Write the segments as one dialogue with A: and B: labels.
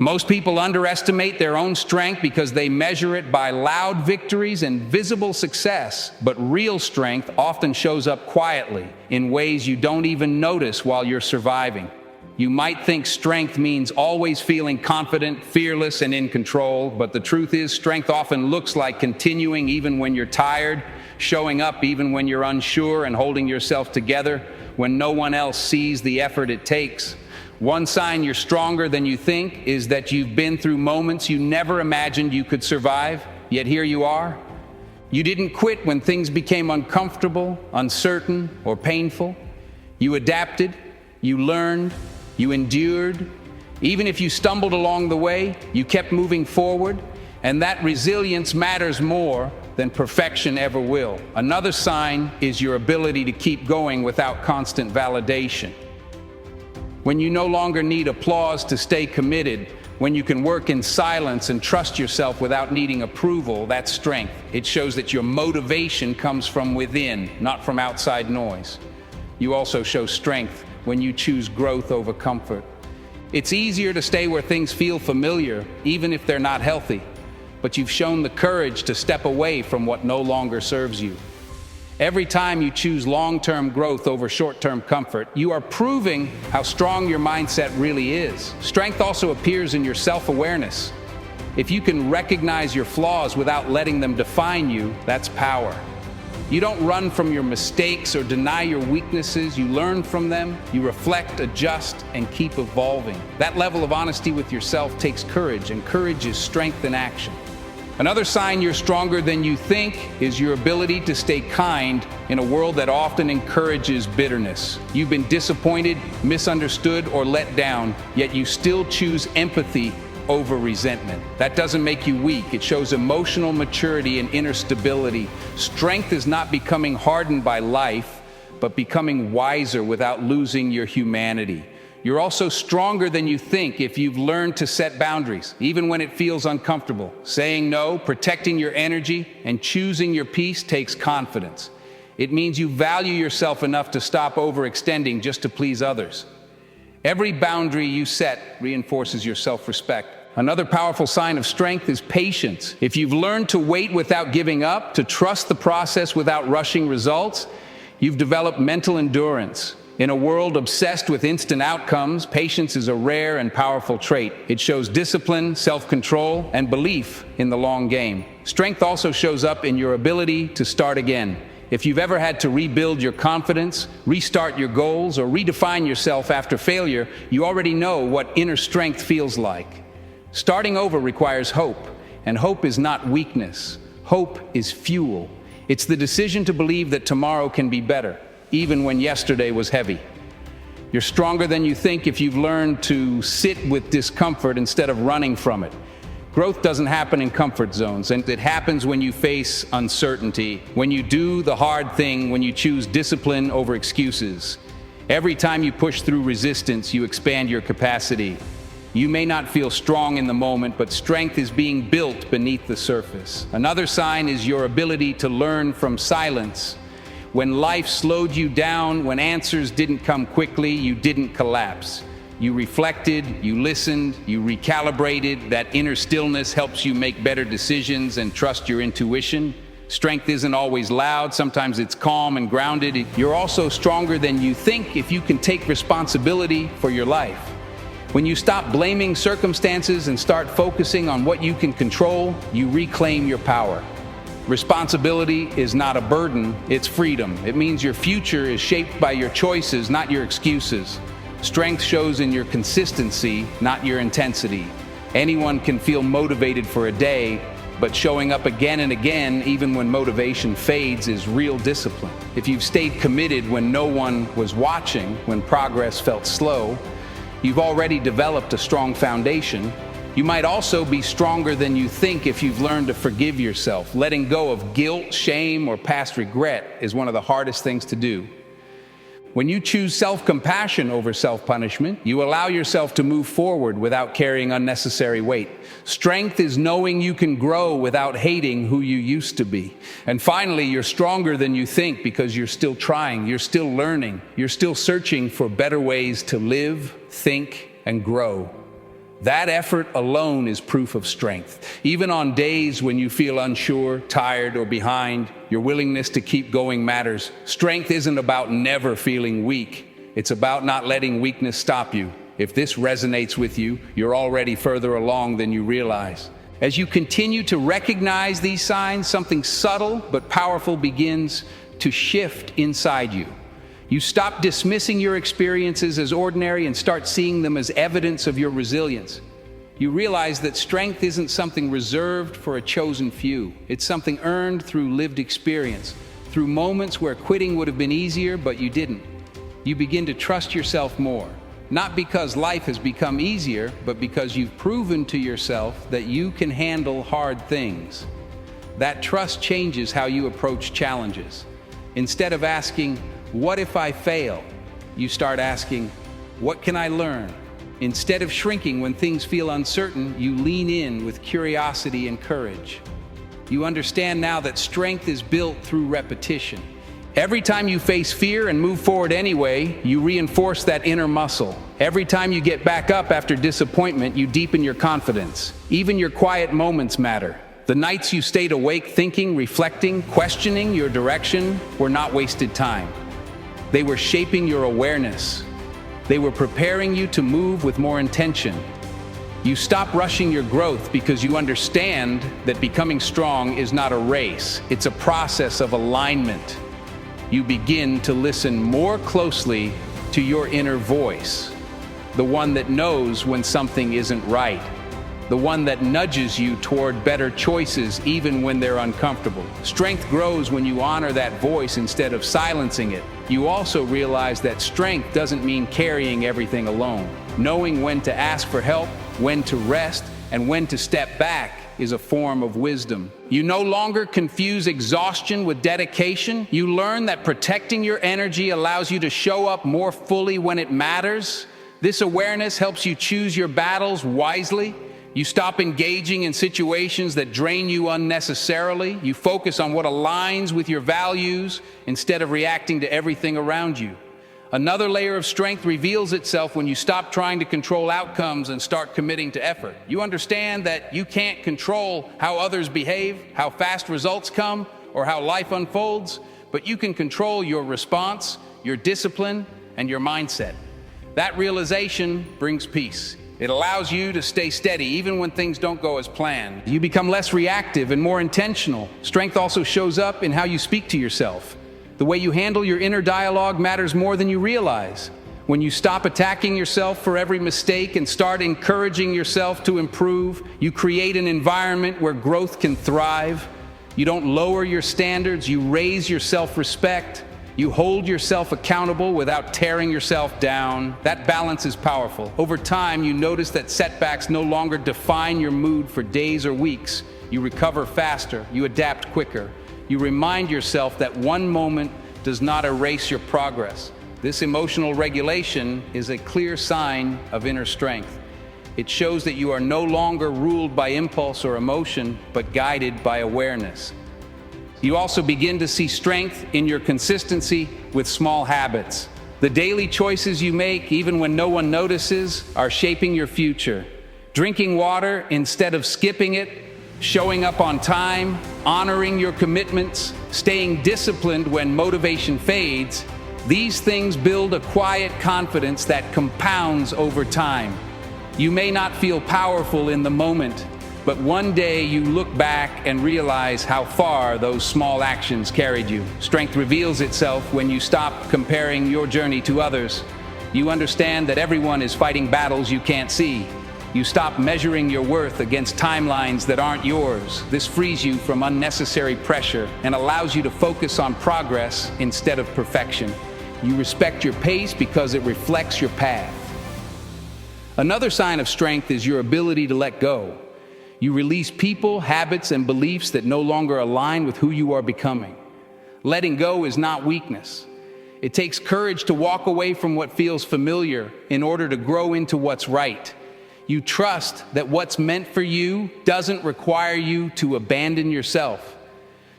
A: Most people underestimate their own strength because they measure it by loud victories and visible success. But real strength often shows up quietly in ways you don't even notice while you're surviving. You might think strength means always feeling confident, fearless, and in control, but the truth is strength often looks like continuing even when you're tired, showing up even when you're unsure, and holding yourself together when no one else sees the effort it takes. One sign you're stronger than you think is that you've been through moments you never imagined you could survive, yet here you are. You didn't quit when things became uncomfortable, uncertain, or painful. You adapted, you learned, you endured. Even if you stumbled along the way, you kept moving forward, and that resilience matters more than perfection ever will. Another sign is your ability to keep going without constant validation. When you no longer need applause to stay committed, when you can work in silence and trust yourself without needing approval, that's strength. It shows that your motivation comes from within, not from outside noise. You also show strength when you choose growth over comfort. It's easier to stay where things feel familiar, even if they're not healthy, but you've shown the courage to step away from what no longer serves you. Every time you choose long-term growth over short-term comfort, you are proving how strong your mindset really is. Strength also appears in your self-awareness. If you can recognize your flaws without letting them define you, that's power. You don't run from your mistakes or deny your weaknesses. You learn from them, you reflect, adjust, and keep evolving. That level of honesty with yourself takes courage, and courage is strength in action. Another sign you're stronger than you think is your ability to stay kind in a world that often encourages bitterness. You've been disappointed, misunderstood, or let down, yet you still choose empathy over resentment. That doesn't make you weak. It shows emotional maturity and inner stability. Strength is not becoming hardened by life, but becoming wiser without losing your humanity. You're also stronger than you think if you've learned to set boundaries, even when it feels uncomfortable. Saying no, protecting your energy, and choosing your peace takes confidence. It means you value yourself enough to stop overextending just to please others. Every boundary you set reinforces your self-respect. Another powerful sign of strength is patience. If you've learned to wait without giving up, to trust the process without rushing results, you've developed mental endurance. In a world obsessed with instant outcomes, patience is a rare and powerful trait. It shows discipline, self-control, and belief in the long game. Strength also shows up in your ability to start again. If you've ever had to rebuild your confidence, restart your goals, or redefine yourself after failure, you already know what inner strength feels like. Starting over requires hope, and hope is not weakness. Hope is fuel. It's the decision to believe that tomorrow can be better, even when yesterday was heavy. You're stronger than you think if you've learned to sit with discomfort instead of running from it. Growth doesn't happen in comfort zones, and it happens when you face uncertainty, when you do the hard thing, when you choose discipline over excuses. Every time you push through resistance, you expand your capacity. You may not feel strong in the moment, but strength is being built beneath the surface. Another sign is your ability to learn from silence. When life slowed you down, when answers didn't come quickly, you didn't collapse. You reflected, you listened, you recalibrated. That inner stillness helps you make better decisions and trust your intuition. Strength isn't always loud. Sometimes it's calm and grounded. You're also stronger than you think if you can take responsibility for your life. When you stop blaming circumstances and start focusing on what you can control, you reclaim your power. Responsibility is not a burden, it's freedom. It means your future is shaped by your choices, not your excuses. Strength shows in your consistency, not your intensity. Anyone can feel motivated for a day, but showing up again and again, even when motivation fades, is real discipline. If you've stayed committed when no one was watching, when progress felt slow, you've already developed a strong foundation. You might also be stronger than you think if you've learned to forgive yourself. Letting go of guilt, shame, or past regret is one of the hardest things to do. When you choose self-compassion over self-punishment, you allow yourself to move forward without carrying unnecessary weight. Strength is knowing you can grow without hating who you used to be. And finally, you're stronger than you think because you're still trying, you're still learning, you're still searching for better ways to live, think, and grow. That effort alone is proof of strength. Even on days when you feel unsure, tired, or behind, your willingness to keep going matters. Strength isn't about never feeling weak. It's about not letting weakness stop you. If this resonates with you, you're already further along than you realize. As you continue to recognize these signs, something subtle but powerful begins to shift inside you. You stop dismissing your experiences as ordinary and start seeing them as evidence of your resilience. You realize that strength isn't something reserved for a chosen few. It's something earned through lived experience, through moments where quitting would have been easier, but you didn't. You begin to trust yourself more, not because life has become easier, but because you've proven to yourself that you can handle hard things. That trust changes how you approach challenges. Instead of asking, "What if I fail?" you start asking, "What can I learn?" Instead of shrinking when things feel uncertain, you lean in with curiosity and courage. You understand now that strength is built through repetition. Every time you face fear and move forward anyway, you reinforce that inner muscle. Every time you get back up after disappointment, you deepen your confidence. Even your quiet moments matter. The nights you stayed awake thinking, reflecting, questioning your direction were not wasted time. They were shaping your awareness. They were preparing you to move with more intention. You stop rushing your growth because you understand that becoming strong is not a race. It's a process of alignment. You begin to listen more closely to your inner voice, the one that knows when something isn't right, the one that nudges you toward better choices even when they're uncomfortable. Strength grows when you honor that voice instead of silencing it. You also realize that strength doesn't mean carrying everything alone. Knowing when to ask for help, when to rest, and when to step back is a form of wisdom. You no longer confuse exhaustion with dedication. You learn that protecting your energy allows you to show up more fully when it matters. This awareness helps you choose your battles wisely. You stop engaging in situations that drain you unnecessarily. You focus on what aligns with your values instead of reacting to everything around you. Another layer of strength reveals itself when you stop trying to control outcomes and start committing to effort. You understand that you can't control how others behave, how fast results come, or how life unfolds, but you can control your response, your discipline, and your mindset. That realization brings peace. It allows you to stay steady even when things don't go as planned. You become less reactive and more intentional. Strength also shows up in how you speak to yourself. The way you handle your inner dialogue matters more than you realize. When you stop attacking yourself for every mistake and start encouraging yourself to improve, you create an environment where growth can thrive. You don't lower your standards, you raise your self-respect. You hold yourself accountable without tearing yourself down. That balance is powerful. Over time, you notice that setbacks no longer define your mood for days or weeks. You recover faster, you adapt quicker. You remind yourself that one moment does not erase your progress. This emotional regulation is a clear sign of inner strength. It shows that you are no longer ruled by impulse or emotion, but guided by awareness. You also begin to see strength in your consistency with small habits. The daily choices you make, even when no one notices, are shaping your future. Drinking water instead of skipping it, showing up on time, honoring your commitments, staying disciplined when motivation fades, these things build a quiet confidence that compounds over time. You may not feel powerful in the moment, but one day you look back and realize how far those small actions carried you. Strength reveals itself when you stop comparing your journey to others. You understand that everyone is fighting battles you can't see. You stop measuring your worth against timelines that aren't yours. This frees you from unnecessary pressure and allows you to focus on progress instead of perfection. You respect your pace because it reflects your path. Another sign of strength is your ability to let go. You release people, habits, and beliefs that no longer align with who you are becoming. Letting go is not weakness. It takes courage to walk away from what feels familiar in order to grow into what's right. You trust that what's meant for you doesn't require you to abandon yourself.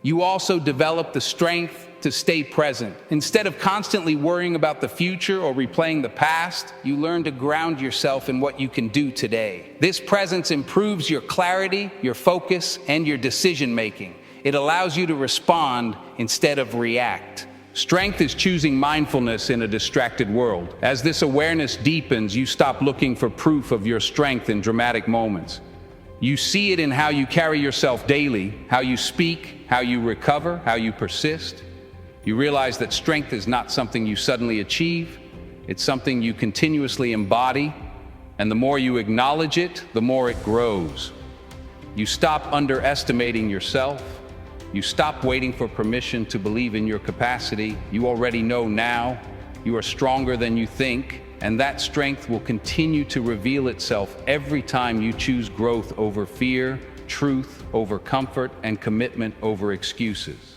A: You also develop the strength to stay present. Instead of constantly worrying about the future or replaying the past, you learn to ground yourself in what you can do today. This presence improves your clarity, your focus, and your decision-making. It allows you to respond instead of react. Strength is choosing mindfulness in a distracted world. As this awareness deepens, you stop looking for proof of your strength in dramatic moments. You see it in how you carry yourself daily, how you speak, how you recover, how you persist. You realize that strength is not something you suddenly achieve. It's something you continuously embody, and the more you acknowledge it, the more it grows. You stop underestimating yourself. You stop waiting for permission to believe in your capacity. You already know now you are stronger than you think, and that strength will continue to reveal itself every time you choose growth over fear, truth over comfort, and commitment over excuses.